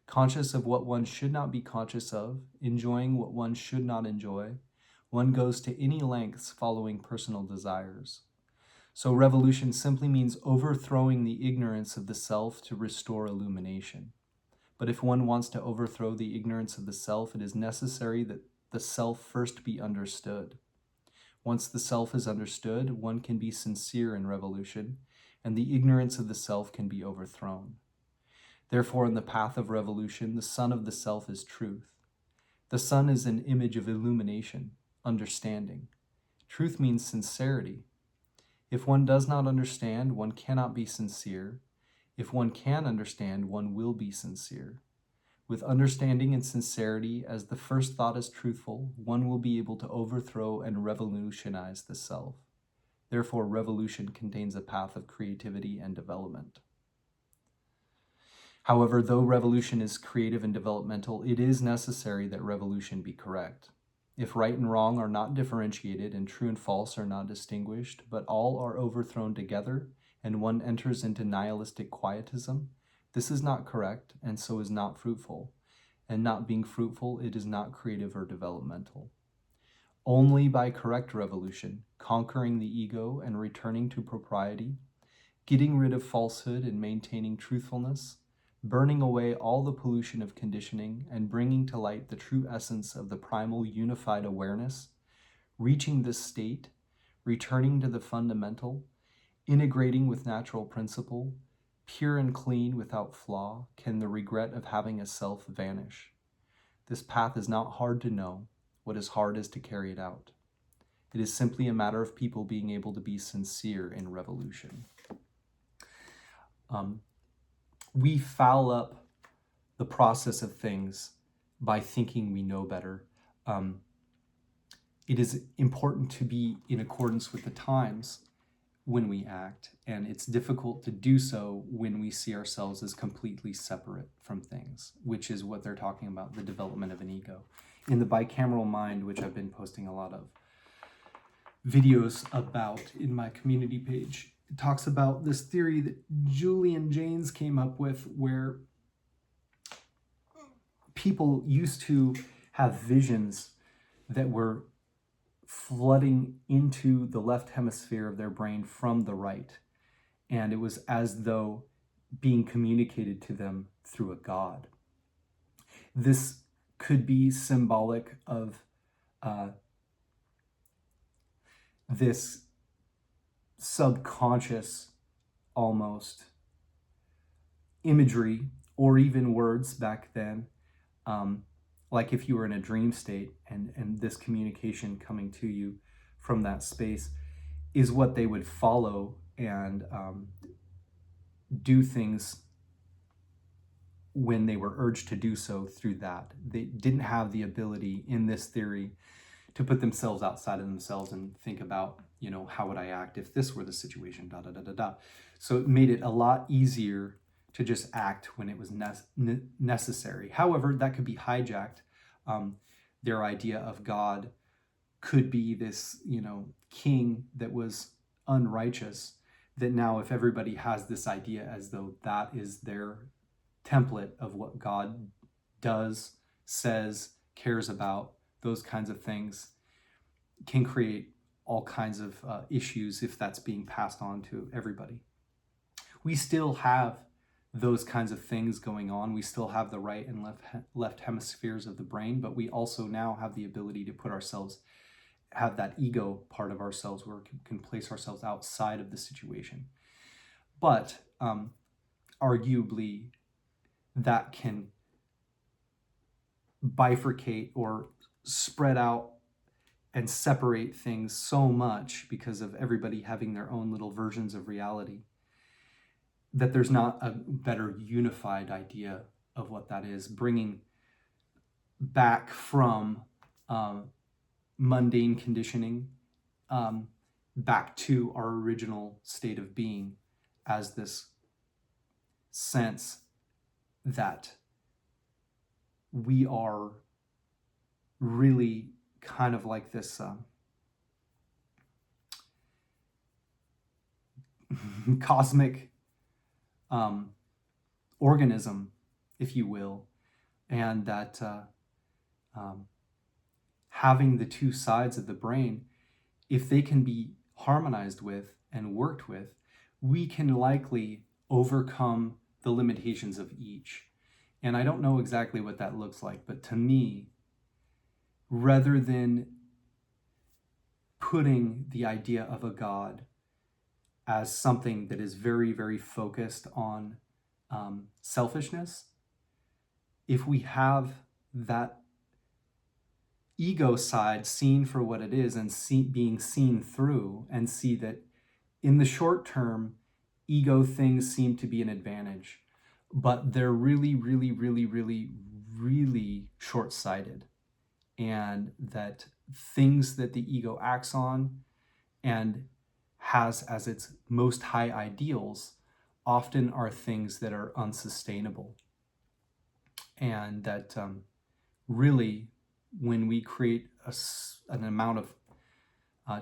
A: Conscious of what one should not be conscious of, enjoying what one should not enjoy, one goes to any lengths following personal desires. So revolution simply means overthrowing the ignorance of the self to restore illumination. But if one wants to overthrow the ignorance of the self, it is necessary that the self first be understood. Once the self is understood, one can be sincere in revolution, and the ignorance of the self can be overthrown. Therefore, in the path of revolution, the sun of the self is truth. The sun is an image of illumination, understanding. Truth means sincerity. If one does not understand, one cannot be sincere. If one can understand, one will be sincere. With understanding and sincerity as the first thought is truthful, one will be able to overthrow and revolutionize the self. Therefore, revolution contains a path of creativity and development. However, though revolution is creative and developmental, it is necessary that revolution be correct. If right and wrong are not differentiated and true and false are not distinguished, but all are overthrown together and one enters into nihilistic quietism, this is not correct and so is not fruitful. And not being fruitful, it is not creative or developmental. Only by correct revolution, conquering the ego and returning to propriety, getting rid of falsehood and maintaining truthfulness, burning away all the pollution of conditioning and bringing to light the true essence of the primal unified awareness, reaching this state, returning to the fundamental, integrating with natural principle, pure and clean without flaw, can the regret of having a self vanish. This path is not hard to know. What is hard is to carry it out. It is simply a matter of people being able to be sincere in revolution. We foul up the process of things by thinking we know better. It is important to be in accordance with the times when we act, and it's difficult to do so when we see ourselves as completely separate from things, which is what they're talking about, the development of an ego. In the bicameral mind, which I've been posting a lot of videos about in my community page, it talks about this theory that Julian Jaynes came up with, where people used to have visions that were flooding into the left hemisphere of their brain from the right. And it was as though being communicated to them through a god. This could be symbolic of this subconscious, almost, imagery, or even words back then, like if you were in a dream state and this communication coming to you from that space is what they would follow and do things when they were urged to do so through that. They didn't have the ability in this theory to put themselves outside of themselves and think about, how would I act if this were the situation, da da da da da. So it made it a lot easier to just act when it was necessary. However, that could be hijacked. Their idea of God could be this, king that was unrighteous, that now if everybody has this idea as though that is their template of what God does, says, cares about, those kinds of things, can create all kinds of issues if that's being passed on to everybody. We still have those kinds of things going on. We still have the right and left hemispheres of the brain, but we also now have the ability to put ourselves, have that ego part of ourselves where we can place ourselves outside of the situation. But arguably, that can bifurcate or spread out and separate things so much because of everybody having their own little versions of reality, that there's not a better unified idea of what that is, bringing back from mundane conditioning back to our original state of being as this sense that we are really kind of like this cosmic organism, if you will, and that having the two sides of the brain, if they can be harmonized with and worked with, we can likely overcome the limitations of each. And I don't know exactly what that looks like, but to me, rather than putting the idea of a God as something that is very, very focused on selfishness, if we have that ego side seen for what it is and being seen through, and see that in the short term, ego things seem to be an advantage, but they're really, really, really, really, really short-sighted. And that things that the ego acts on and has as its most high ideals often are things that are unsustainable, and that really when we create an amount of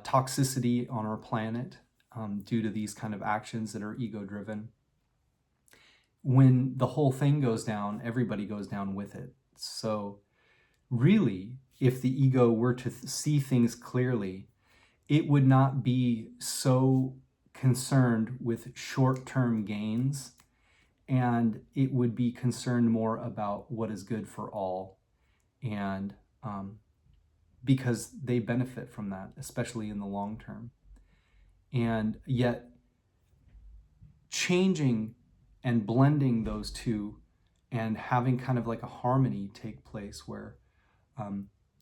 A: toxicity on our planet due to these kind of actions that are ego-driven, when the whole thing goes down, everybody goes down with it. So really, if the ego were to see things clearly, it would not be so concerned with short-term gains, and it would be concerned more about what is good for all, and because they benefit from that, especially in the long term. And yet, changing and blending those two and having kind of like a harmony take place where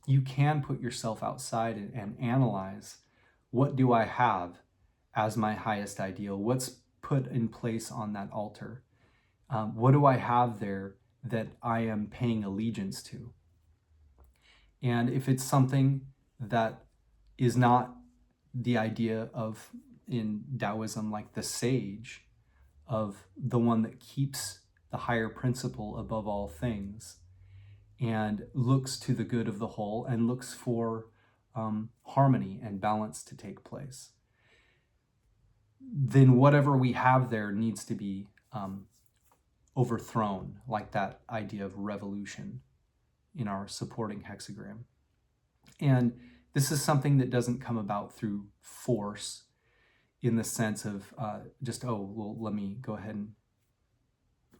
A: you can put yourself outside and analyze, what do I have as my highest ideal? What's put in place on that altar? What do I have there that I am paying allegiance to? And if it's something that is not the idea of, in Taoism, like the sage, of the one that keeps the higher principle above all things and looks to the good of the whole and looks for harmony and balance to take place, then whatever we have there needs to be overthrown, like that idea of revolution in our supporting hexagram. And this is something that doesn't come about through force, in the sense of just, oh, well, let me go ahead and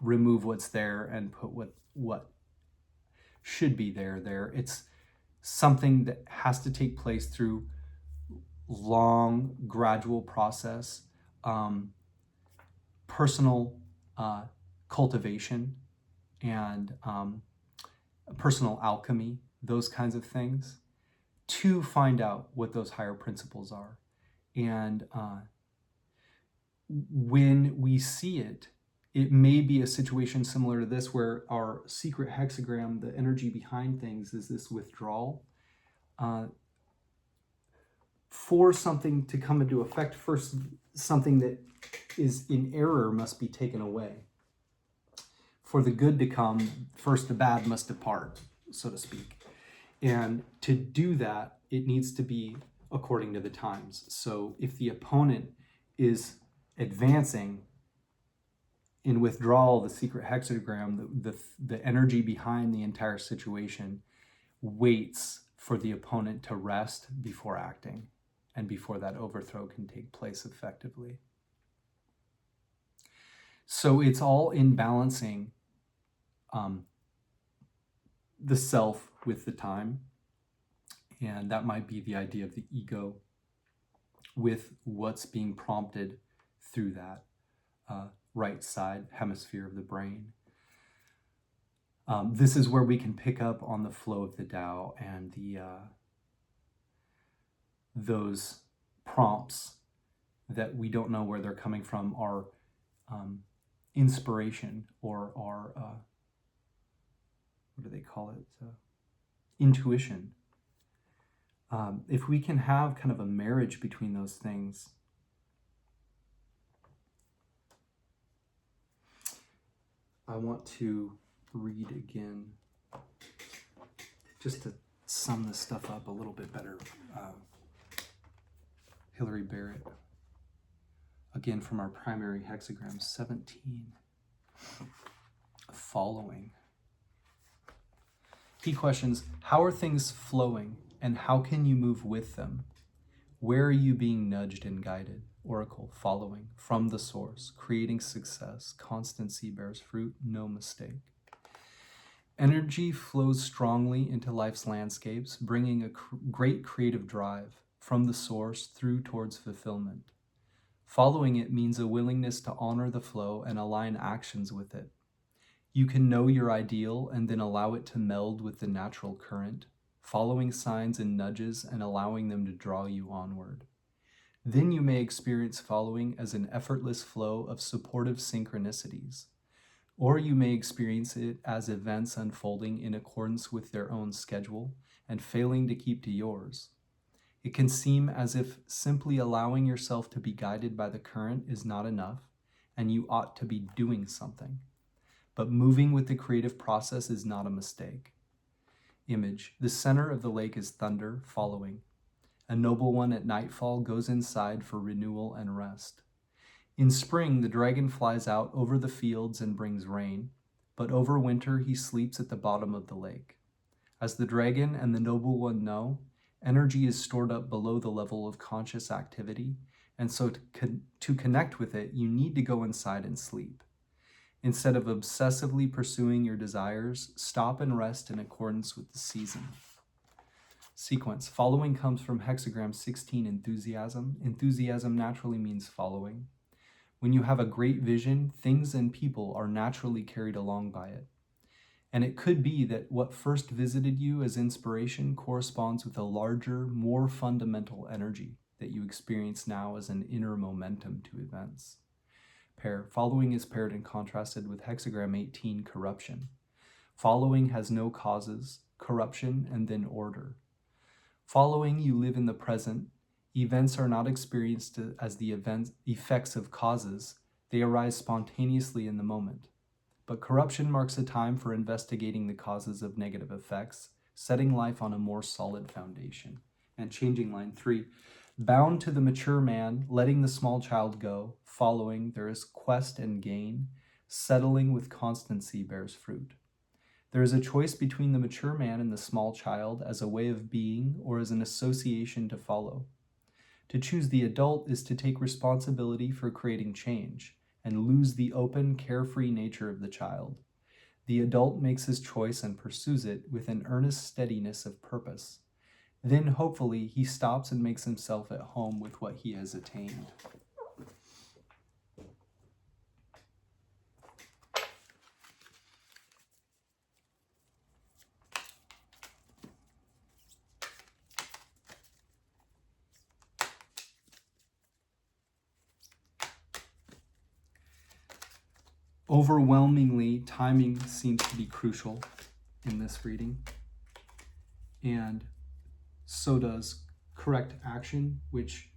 A: remove what's there and put what should be there. It's something that has to take place through long, gradual process, personal cultivation, and personal alchemy, those kinds of things, to find out what those higher principles are. And when we see it, it may be a situation similar to this, where our secret hexagram, the energy behind things, is this withdrawal. For something to come into effect, first, something that is in error must be taken away. For the good to come, first the bad must depart, so to speak. And to do that, it needs to be according to the times. So if the opponent is advancing in withdrawal, the secret hexagram, the energy behind the entire situation waits for the opponent to rest before acting, and before that overthrow can take place effectively. So it's all in balancing the self with the time. And that might be the idea of the ego with what's being prompted through that right side hemisphere of the brain. This is where we can pick up on the flow of the Tao, and those prompts that we don't know where they're coming from are inspiration, or are, what do they call it? Intuition. If we can have kind of a marriage between those things, I want to read again, just to sum this stuff up a little bit better. Hilary Barrett, again from our primary hexagram 17, following. He questions, how are things flowing, and how can you move with them? Where are you being nudged and guided? Oracle, following, from the source, creating success, constancy bears fruit, no mistake. Energy flows strongly into life's landscapes, bringing a great creative drive from the source through towards fulfillment. Following it means a willingness to honor the flow and align actions with it. You can know your ideal and then allow it to meld with the natural current, following signs and nudges and allowing them to draw you onward. Then you may experience following as an effortless flow of supportive synchronicities, or you may experience it as events unfolding in accordance with their own schedule and failing to keep to yours. It can seem as if simply allowing yourself to be guided by the current is not enough, and you ought to be doing something. But moving with the creative process is not a mistake. Image. The center of the lake is thunder, following. A noble one at nightfall goes inside for renewal and rest. In spring, the dragon flies out over the fields and brings rain, but over winter he sleeps at the bottom of the lake. As the dragon and the noble one know, energy is stored up below the level of conscious activity, and so to connect with it, you need to go inside and sleep. Instead of obsessively pursuing your desires, stop and rest in accordance with the season. Sequence. Following comes from Hexagram 16, enthusiasm. Enthusiasm naturally means following. When you have a great vision, things and people are naturally carried along by it. And it could be that what first visited you as inspiration corresponds with a larger, more fundamental energy that you experience now as an inner momentum to events. Pair. Following is paired and contrasted with Hexagram 18, corruption. Following has no causes, corruption, and then order. Following, you live in the present. Events are not experienced as the effects of causes. They arise spontaneously in the moment. But corruption marks a time for investigating the causes of negative effects, setting life on a more solid foundation. And changing line 3. Bound to the mature man, letting the small child go. Following, there is quest and gain. Settling with constancy bears fruit. There is a choice between the mature man and the small child as a way of being or as an association to follow. To choose the adult is to take responsibility for creating change and lose the open, carefree nature of the child. The adult makes his choice and pursues it with an earnest steadiness of purpose. Then, hopefully, he stops and makes himself at home with what he has attained. Overwhelmingly, timing seems to be crucial in this reading, and so does correct action, which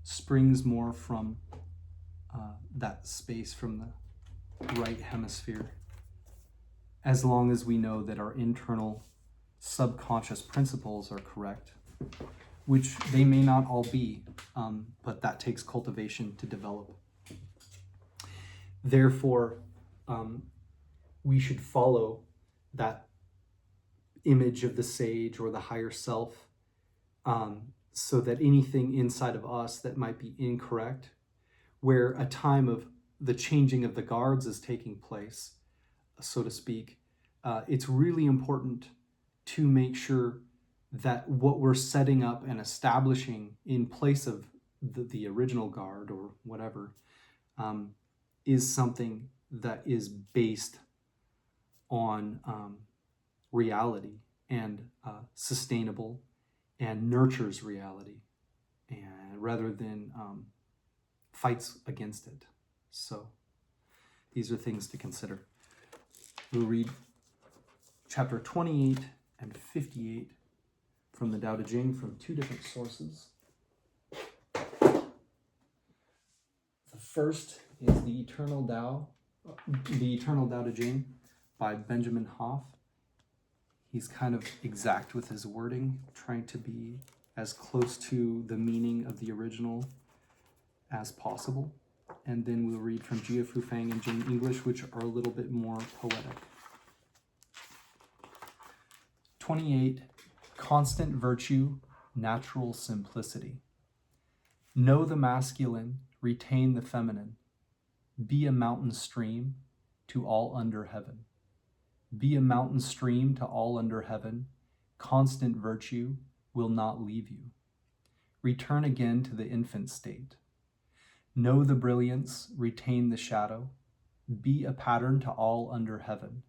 A: springs more from that space from the right hemisphere, as long as we know that our internal subconscious principles are correct, which they may not all be, but that takes cultivation to develop. Therefore, we should follow that image of the sage or the higher self, so that anything inside of us that might be incorrect, where a time of the changing of the guards is taking place, so to speak, it's really important to make sure that what we're setting up and establishing in place of the original guard or whatever is something that is based on reality and sustainable and nurtures reality, and rather than fights against it. So these are things to consider. We'll read chapter 28 and 58 from the Tao Te Ching from two different sources. The first is the Eternal Tao Te Ching by Benjamin Hoff. He's kind of exact with his wording, trying to be as close to the meaning of the original as possible. And then we'll read from Jia Fu Fang and Jane English, which are a little bit more poetic. 28. Constant virtue, natural simplicity. Know the masculine, retain the feminine. Be a mountain stream to all under heaven. Be a mountain stream to all under heaven. Constant virtue will not leave you. Return again to the infant state. Know the brilliance, retain the shadow. Be a pattern to all under heaven.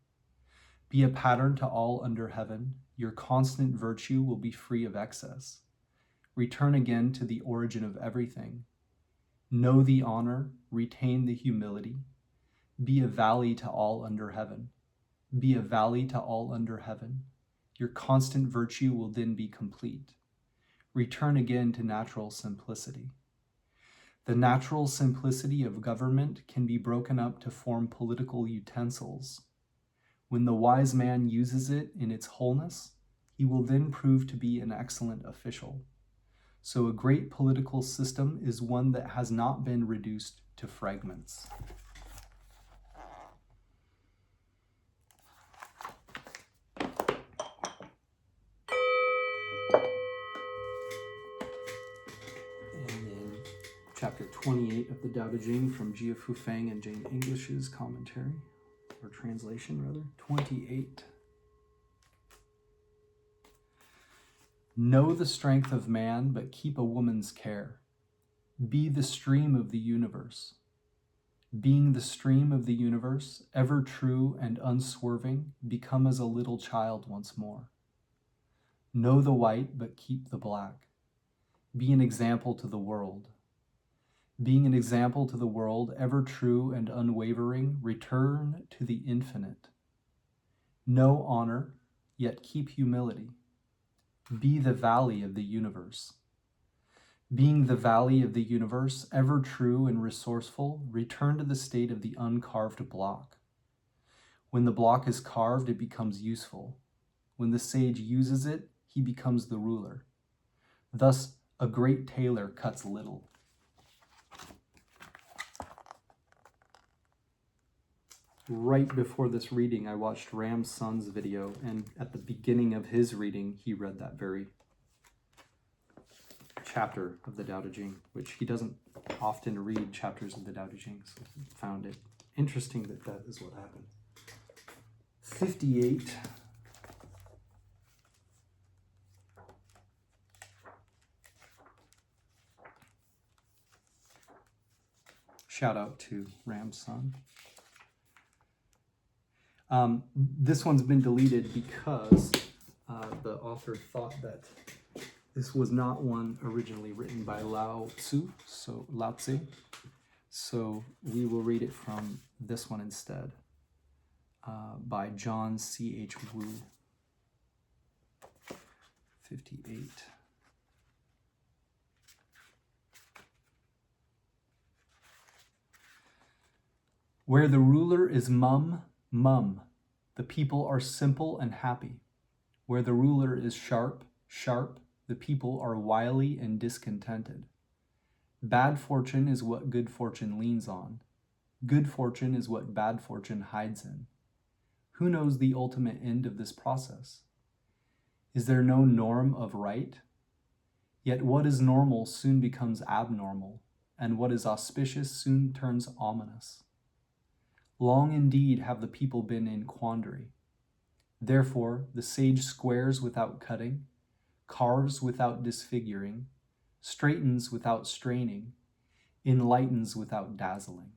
A: Be a pattern to all under heaven. Your constant virtue will be free of excess. Return again to the origin of everything. Know the honor, retain the humility. Be a valley to all under heaven. Be a valley to all under heaven. Your constant virtue will then be complete. Return again to natural simplicity. The natural simplicity of government can be broken up to form political utensils. When the wise man uses it in its wholeness, he will then prove to be an excellent official. So a great political system is one that has not been reduced to fragments. Chapter 28 of the Tao Te Ching from Jia Fu Feng and Jane English's commentary, or translation rather. 28. Know the strength of man, but keep a woman's care. Be the stream of the universe. Being the stream of the universe, ever true and unswerving, become as a little child once more. Know the white, but keep the black. Be an example to the world. Being an example to the world, ever true and unwavering, return to the infinite. Know honor, yet keep humility. Be the valley of the universe. Being the valley of the universe, ever true and resourceful, return to the state of the uncarved block. When the block is carved, it becomes useful. When the sage uses it, he becomes the ruler. Thus, a great tailor cuts little. Right before this reading, I watched Ram's son's video, and at the beginning of his reading, he read that very chapter of the Tao Te Ching, which he doesn't often read chapters of the Tao Te Ching, so I found it interesting that that is what happened. 58. Shout out to Ram's son. This one's been deleted because the author thought that this was not one originally written by Lao Tzu, so we will read it from this one instead, by John C.H. Wu. 58. Where the ruler is mum, the people are simple and happy. Where the ruler is sharp, the people are wily and discontented. Bad fortune is what good fortune leans on. Good fortune is what bad fortune hides in. Who knows the ultimate end of this process? Is there no norm of right? Yet what is normal soon becomes abnormal, and what is auspicious soon turns ominous. Long indeed have the people been in quandary. Therefore, the sage squares without cutting, carves without disfiguring, straightens without straining, enlightens without dazzling.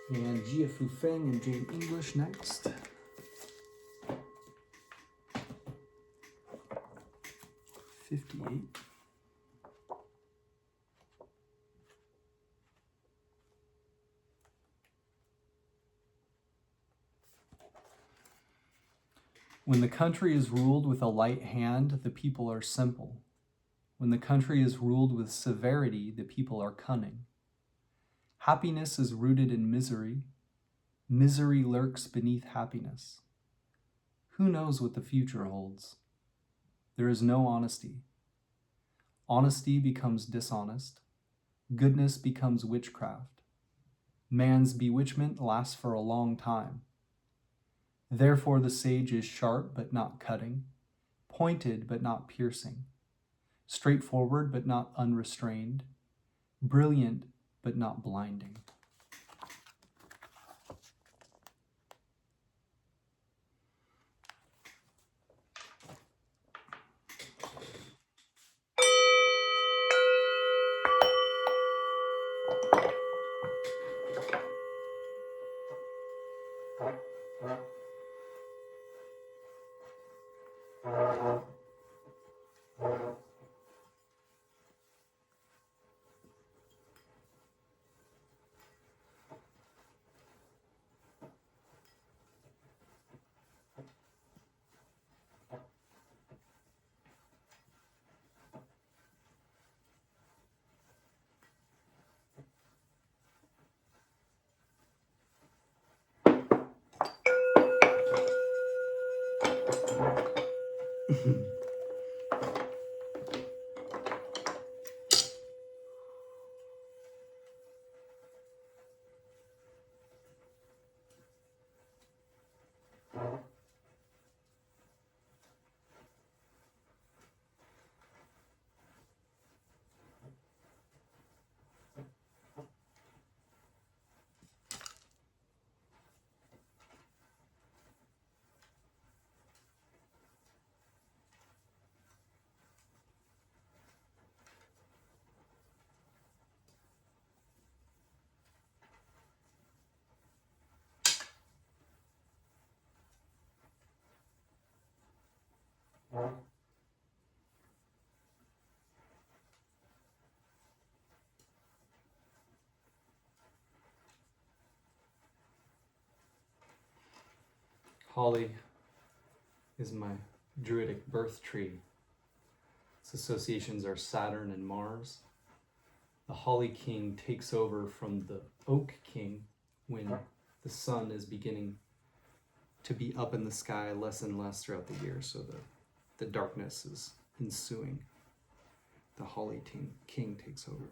A: And Jia Fu Feng and Jane English next. '58. When the country is ruled with a light hand, the people are simple. When the country is ruled with severity, the people are cunning. Happiness is rooted in misery. Misery lurks beneath happiness. Who knows what the future holds? There is no honesty. Honesty becomes dishonest. Goodness becomes witchcraft. Man's bewitchment lasts for a long time. Therefore the sage is sharp but not cutting, pointed but not piercing, straightforward but not unrestrained, brilliant but not blinding. Holly is my druidic birth tree. Its associations are Saturn and Mars. The Holly King takes over from the Oak King when the sun is beginning to be up in the sky less and less throughout the year, so the darkness is ensuing. The Holly King takes over.